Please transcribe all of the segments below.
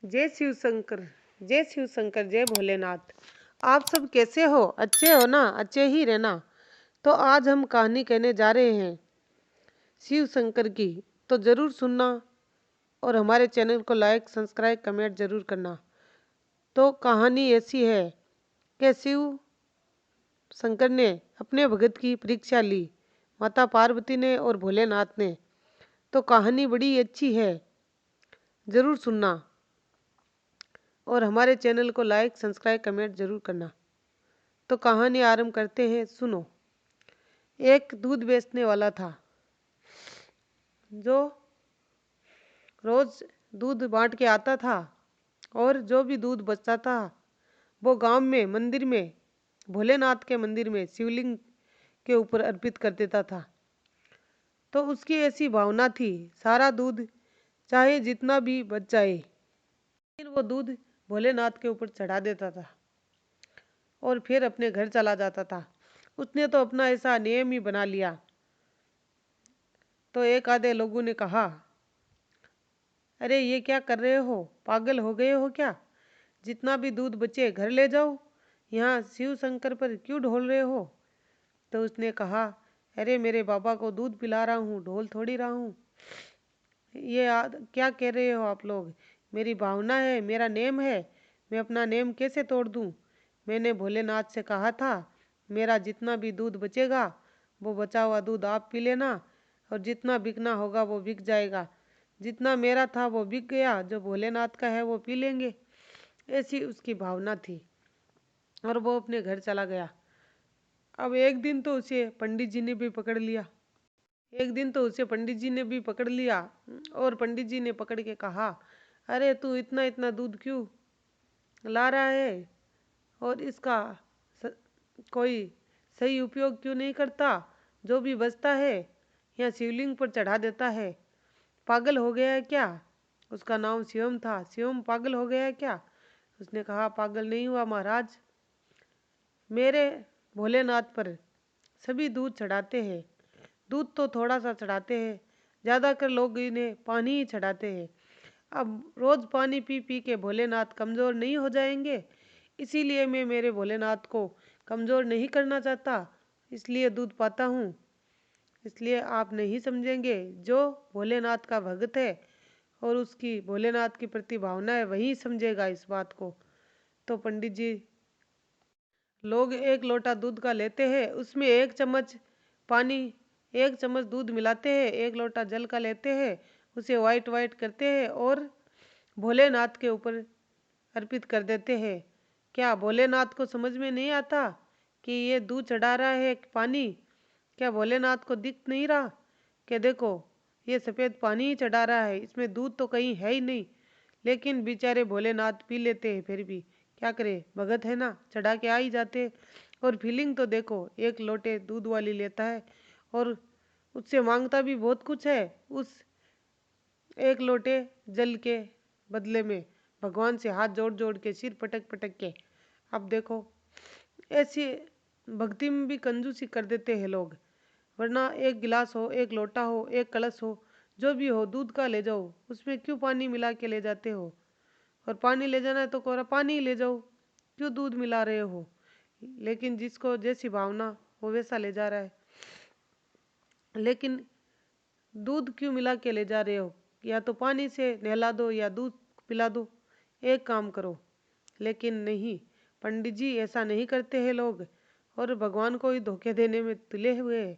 जय शिव शंकर। जय शिव शंकर। जय भोलेनाथ। आप सब कैसे हो? अच्छे हो ना? अच्छे ही रहना। तो आज हम कहानी कहने जा रहे हैं शिव शंकर की, तो जरूर सुनना और हमारे चैनल को लाइक सब्सक्राइब कमेंट जरूर करना। तो कहानी ऐसी है कि शिव शंकर ने अपने भगत की परीक्षा ली, माता पार्वती ने और भोलेनाथ ने। तो कहानी बड़ी अच्छी है, जरूर सुनना और हमारे चैनल को लाइक सब्सक्राइब कमेंट जरूर करना। तो कहानी आरंभ करते हैं, सुनो। एक दूध बेचने वाला था जो रोज दूध बांट के आता था, और जो भी दूध बचता था वो गांव में मंदिर में, भोलेनाथ के मंदिर में शिवलिंग के ऊपर अर्पित कर देता था। तो उसकी ऐसी भावना थी, सारा दूध चाहे जितना भी बच जाए, लेकिन वो दूध भोलेनाथ के ऊपर चढ़ा देता था और फिर अपने घर चला जाता था। उसने तो अपना ऐसा नियम ही बना लिया। तो एक आधे लोगों ने कहा, अरे ये क्या कर रहे हो? पागल हो गए हो क्या? जितना भी दूध बचे घर ले जाओ, यहाँ शिव शंकर पर क्यों ढोल रहे हो? तो उसने कहा, अरे मेरे बाबा को दूध पिला रहा हूँ, ढोल थोड़ी रहा हूँ। क्या कह रहे हो आप लोग? मेरी भावना है, मेरा नेम है, मैं अपना नेम कैसे तोड़ दूँ? मैंने भोलेनाथ से कहा था, मेरा जितना भी दूध बचेगा वो बचा हुआ दूध आप पी लेना, और जितना बिकना होगा वो बिक जाएगा। जितना मेरा था वो बिक गया, जो भोलेनाथ का है वो पी लेंगे। ऐसी उसकी भावना थी और वो अपने घर चला गया। अब एक दिन तो उसे पंडित जी ने भी पकड़ लिया। और पंडित जी ने पकड़ के कहा, अरे तू इतना इतना दूध क्यों ला रहा है और इसका स, कोई सही उपयोग क्यों नहीं करता? जो भी बचता है यहाँ शिवलिंग पर चढ़ा देता है। पागल हो गया है क्या? उसका नाम शिवम था। शिवम पागल हो गया है क्या? उसने कहा, पागल नहीं हुआ महाराज, मेरे भोलेनाथ पर सभी दूध चढ़ाते हैं। दूध तो थोड़ा सा चढ़ाते हैं, ज़्यादातर लोग इन्हें पानी ही चढ़ाते हैं। अब रोज़ पानी पी पी के भोलेनाथ कमज़ोर नहीं हो जाएंगे? इसीलिए मैं मेरे भोलेनाथ को कमज़ोर नहीं करना चाहता, इसलिए दूध पाता हूँ। इसलिए आप नहीं समझेंगे। जो भोलेनाथ का भक्त है और उसकी भोलेनाथ की प्रति भावना है वही समझेगा इस बात को। तो पंडित जी लोग एक लोटा दूध का लेते हैं, उसमें एक चम्मच पानी, एक चम्मच दूध मिलाते हैं, एक लोटा जल का लेते हैं, उसे वाइट वाइट करते हैं और भोलेनाथ के ऊपर अर्पित कर देते हैं। क्या भोलेनाथ को समझ में नहीं आता कि ये दूध चढ़ा रहा है पानी? क्या भोलेनाथ को दिख नहीं रहा कि देखो ये सफ़ेद पानी ही चढ़ा रहा है, इसमें दूध तो कहीं है ही नहीं? लेकिन बेचारे भोलेनाथ पी लेते हैं, फिर भी क्या करे, भगत है ना, चढ़ा के आ ही जाते। और फीलिंग तो देखो, एक लोटे दूध वाली लेता है और उससे मांगता भी बहुत कुछ है। उस एक लोटे जल के बदले में भगवान से हाथ जोड़ जोड़ के, सिर पटक पटक के। अब देखो ऐसी भक्ति में भी कंजूसी कर देते हैं लोग। वरना एक गिलास हो, एक लोटा हो, एक कलश हो, जो भी हो, दूध का ले जाओ, उसमें क्यों पानी मिला के ले जाते हो? और पानी ले जाना है तो कोरा पानी ही ले जाओ, क्यों दूध मिला रहे हो? लेकिन जिसको जैसी भावना वो वैसा ले जा रहा है। लेकिन दूध क्यों मिला के ले जा रहे हो? या तो पानी से नहला दो या दूध पिला दो, एक काम करो। लेकिन नहीं, पंडित जी ऐसा नहीं करते हैं लोग, और भगवान को ही धोखे देने में तुले हुए हैं।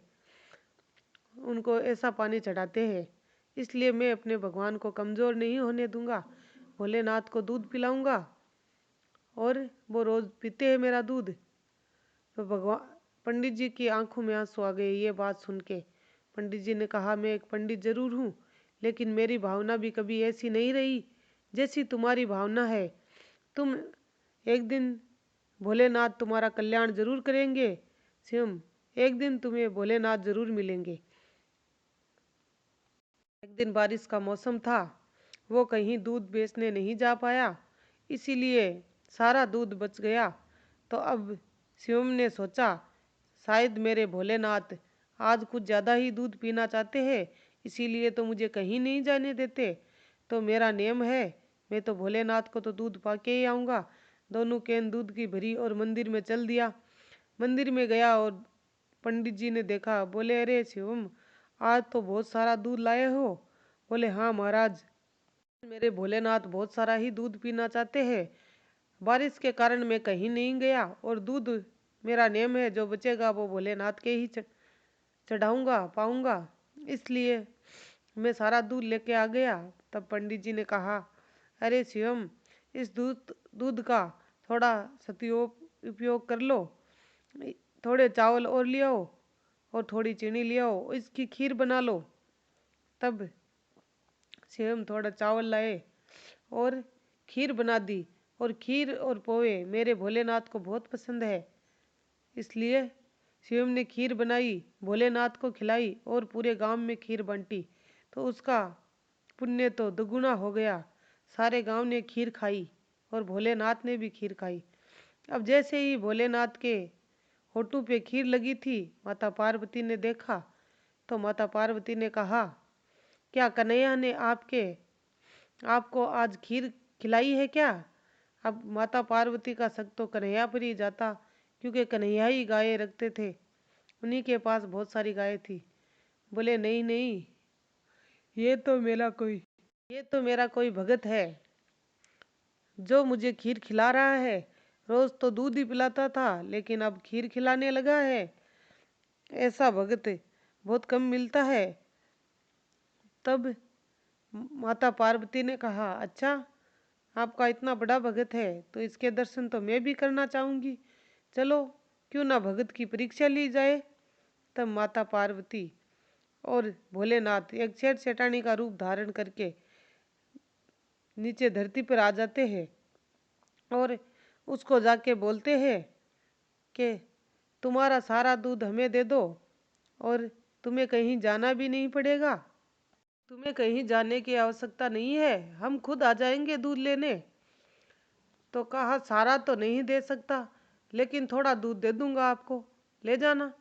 उनको ऐसा पानी चढ़ाते हैं। इसलिए मैं अपने भगवान को कमज़ोर नहीं होने दूंगा, भोलेनाथ को दूध पिलाऊंगा और वो रोज़ पीते हैं मेरा दूध। तो भगवान पंडित जी की आंखों में आंसू आ गए ये बात सुन के। पंडित जी ने कहा, मैं एक पंडित जरूर हूँ, लेकिन मेरी भावना भी कभी ऐसी नहीं रही जैसी तुम्हारी भावना है। तुम एक दिन भोलेनाथ तुम्हारा कल्याण जरूर करेंगे शिवम, एक दिन तुम्हें भोलेनाथ जरूर मिलेंगे। एक दिन बारिश का मौसम था, वो कहीं दूध बेचने नहीं जा पाया, इसीलिए सारा दूध बच गया। तो अब शिवम ने सोचा, शायद मेरे भोलेनाथ आज कुछ ज़्यादा ही दूध पीना चाहते हैं, इसीलिए तो मुझे कहीं नहीं जाने देते। तो मेरा नियम है, मैं तो भोलेनाथ को तो दूध पा के ही आऊँगा। दोनों कैन दूध की भरी और मंदिर में चल दिया। मंदिर में गया और पंडित जी ने देखा। बोले, अरे शिवम, आज तो बहुत सारा दूध लाए हो। बोले, हाँ महाराज, मेरे भोलेनाथ बहुत सारा ही दूध पीना चाहते हैं। बारिश के कारण मैं कहीं नहीं गया और दूध मेरा नेम है, जो बचेगा वो भोलेनाथ के ही चढ़ाऊंगा पाऊंगा, इसलिए मैं सारा दूध लेके आ गया। तब पंडित जी ने कहा, अरे शिवम, इस दूध दूध का थोड़ा सदुपयोग उपयोग कर लो। थोड़े चावल और ले आओ और थोड़ी चीनी ले आओ, इसकी खीर बना लो। तब शिवम थोड़ा चावल लाए और खीर बना दी। और खीर और पोहे मेरे भोलेनाथ को बहुत पसंद है, इसलिए शिवम ने खीर बनाई, भोलेनाथ को खिलाई और पूरे गांव में खीर बांटी। तो उसका पुण्य तो दुगुना हो गया। सारे गांव ने खीर खाई और भोलेनाथ ने भी खीर खाई। अब जैसे ही भोलेनाथ के होठों पे खीर लगी थी, माता पार्वती ने देखा। तो माता पार्वती ने कहा, क्या कन्हैया ने आपको आज खीर खिलाई है क्या? अब माता पार्वती का शक तो कन्हैया पर ही जाता, क्योंकि कन्हैया ही गायें रखते थे, उन्हीं के पास बहुत सारी गायें थी। बोले, नहीं नहीं, ये तो मेरा कोई भगत है जो मुझे खीर खिला रहा है। रोज तो दूध ही पिलाता था, लेकिन अब खीर खिलाने लगा है। ऐसा भगत बहुत कम मिलता है। तब माता पार्वती ने कहा, अच्छा, आपका इतना बड़ा भगत है तो इसके दर्शन तो मैं भी करना चाहूंगी। चलो, क्यों ना भगत की परीक्षा ली जाए। तब माता पार्वती और भोलेनाथ एक शेर सेठानी का रूप धारण करके नीचे धरती पर आ जाते हैं और उसको जाके बोलते हैं कि तुम्हारा सारा दूध हमें दे दो और तुम्हें कहीं जाना भी नहीं पड़ेगा। तुम्हें कहीं जाने की आवश्यकता नहीं है, हम खुद आ जाएंगे दूध लेने। तो कहा, सारा तो नहीं दे सकता, लेकिन थोड़ा दूध दे दूंगा आपको, ले जाना।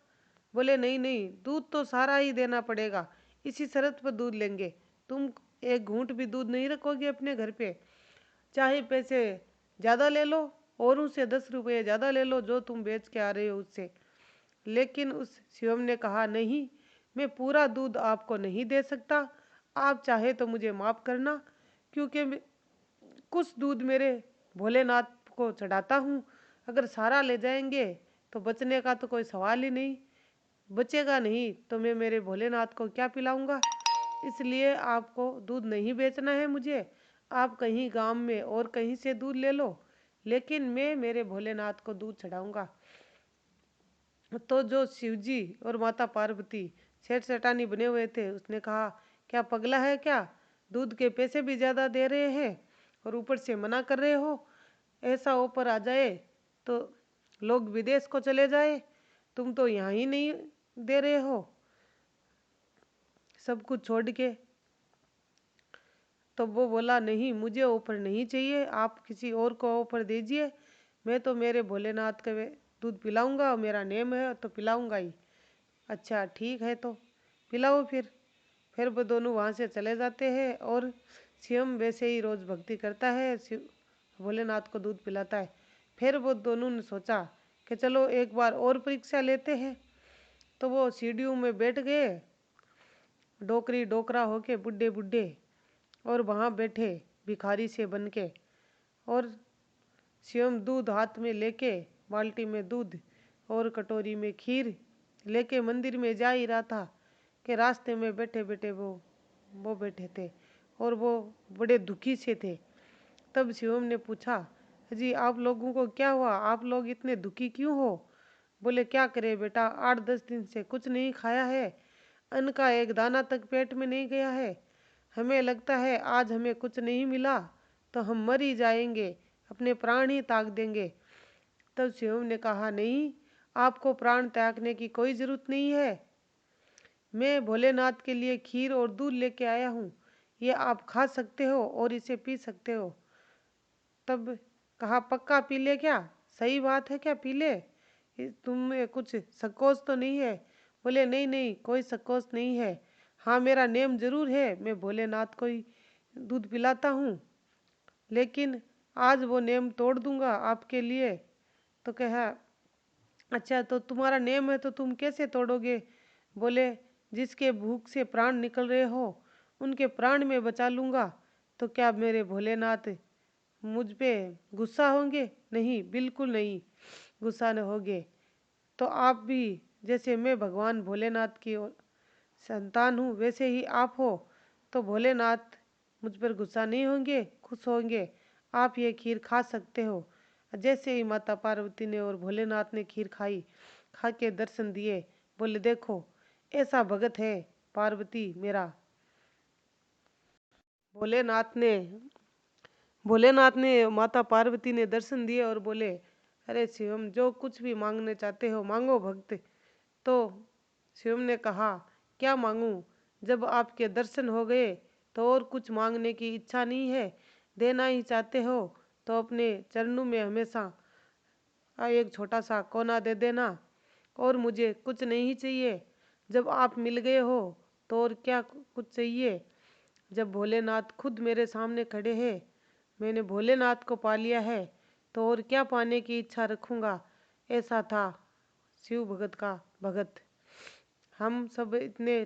बोले, नहीं नहीं, दूध तो सारा ही देना पड़ेगा, इसी शर्त पर दूध लेंगे। तुम एक घूंट भी दूध नहीं रखोगे अपने घर पे, चाहे पैसे ज़्यादा ले लो और उनसे 10 रुपये ज़्यादा ले लो जो तुम बेच के आ रहे हो उससे। लेकिन उस शिवम ने कहा, नहीं, मैं पूरा दूध आपको नहीं दे सकता। आप चाहे तो मुझे माफ़ करना, क्योंकि कुछ दूध मेरे भोलेनाथ को चढ़ाता हूँ। अगर सारा ले जाएंगे तो बचने का तो कोई सवाल ही नहीं, बचेगा नहीं तो मैं मेरे भोलेनाथ को क्या पिलाऊंगा। इसलिए आपको दूध नहीं बेचना है मुझे। आप कहीं गांव में और कहीं से दूध ले लो, लेकिन मैं मेरे भोलेनाथ को दूध चढ़ाऊंगा। तो जो शिवजी और माता पार्वती सेठ सेठानी बने हुए थे, उसने कहा, क्या पगला है क्या? दूध के पैसे भी ज़्यादा दे रहे हैं और ऊपर से मना कर रहे हो। ऐसा ऊपर आ जाए तो लोग विदेश को चले जाए, तुम तो यहाँ ही नहीं दे रहे हो सब कुछ छोड़ के। तो वो बोला, नहीं, मुझे ऑफर नहीं चाहिए, आप किसी और को ऑफर दीजिए। मैं तो मेरे भोलेनाथ का दूध पिलाऊंगा, मेरा नेम है तो पिलाऊंगा ही। अच्छा ठीक है, तो पिलाओ फिर वो दोनों वहाँ से चले जाते हैं और शिवम वैसे ही रोज भक्ति करता है, शिव भोलेनाथ को दूध पिलाता है। फिर वो दोनों ने सोचा कि चलो एक बार और परीक्षा लेते हैं। तो वो सीढ़ियों में बैठ गए, डोकरी डोकरा होके, बुढ़े बुढ़े, और वहाँ बैठे भिखारी से बन के। और शिवम दूध हाथ में लेके, बाल्टी में दूध और कटोरी में खीर लेके मंदिर में जा ही रहा था कि रास्ते में बैठे बैठे वो बैठे थे और वो बड़े दुखी से थे। तब शिवम ने पूछा, जी आप लोगों को क्या हुआ, आप लोग इतने दुखी क्यों हो? बोले, क्या करे बेटा, 8-10 दिन से कुछ नहीं खाया है, अन्न का एक दाना तक पेट में नहीं गया है। हमें लगता है आज हमें कुछ नहीं मिला तो हम मर ही जाएंगे, अपने प्राण ही त्याग देंगे। तब शिवम ने कहा, नहीं, आपको प्राण त्यागने की कोई जरूरत नहीं है। मैं भोलेनाथ के लिए खीर और दूध लेके आया हूँ, ये आप खा सकते हो और इसे पी सकते हो। तब कहा, पक्का पी ले क्या? सही बात है क्या, पी ले? तुम्हें कुछ संकोच तो नहीं है? बोले, नहीं नहीं, कोई संकोच नहीं है। हाँ, मेरा नेम जरूर है, मैं भोलेनाथ को ही दूध पिलाता हूँ, लेकिन आज वो नेम तोड़ दूंगा आपके लिए। तो कहा, अच्छा तो तुम्हारा नेम है तो तुम कैसे तोड़ोगे? बोले, जिसके भूख से प्राण निकल रहे हो उनके प्राण में बचा लूंगा। तो क्या मेरे भोलेनाथ मुझ पे गुस्सा होंगे? नहीं, बिल्कुल नहीं गुस्सा न होंगे। तो आप भी, जैसे मैं भगवान भोलेनाथ की संतान हूँ वैसे ही आप हो, तो भोलेनाथ मुझ पर गुस्सा नहीं होंगे, खुश होंगे। आप ये खीर खा सकते हो। जैसे ही माता पार्वती ने और भोलेनाथ ने खीर खाई, खा के दर्शन दिए, बोले देखो ऐसा भगत है पार्वती मेरा। भोलेनाथ ने भोलेनाथ ने माता पार्वती ने दर्शन दिए और बोले, अरे शिवम, जो कुछ भी मांगने चाहते हो मांगो भक्त। तो शिवम ने कहा, क्या मांगूं? जब आपके दर्शन हो गए तो और कुछ मांगने की इच्छा नहीं है। देना ही चाहते हो तो अपने चरणों में हमेशा एक छोटा सा कोना दे देना, और मुझे कुछ नहीं चाहिए। जब आप मिल गए हो तो और क्या कुछ चाहिए? जब भोलेनाथ खुद मेरे सामने खड़े हैं, मैंने भोलेनाथ को पा लिया है, तो और क्या पाने की इच्छा रखूंगा। ऐसा था शिव भगत का भगत। हम सब इतने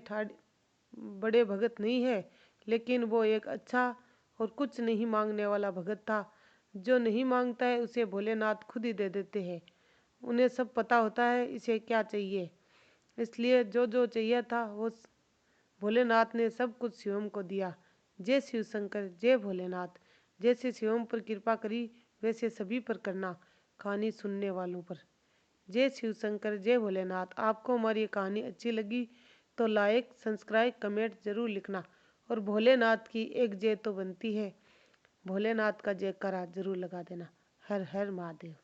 बड़े भगत नहीं है, लेकिन वो एक अच्छा और कुछ नहीं मांगने वाला भगत था। जो नहीं मांगता है उसे भोलेनाथ खुद ही दे देते हैं। उन्हें सब पता होता है इसे क्या चाहिए, इसलिए जो जो चाहिए था वो भोलेनाथ ने सब कुछ शिवम को दिया। जय शिव शंकर, जय भोलेनाथ। जैसे शिवम पर कृपा करी वैसे सभी पर करना, कहानी सुनने वालों पर। जय शिव शंकर, जय भोलेनाथ। आपको हमारी ये कहानी अच्छी लगी तो लाइक, सब्सक्राइब, कमेंट जरूर लिखना, और भोलेनाथ की एक जय तो बनती है, भोलेनाथ का जयकारा जरूर लगा देना। हर हर महादेव।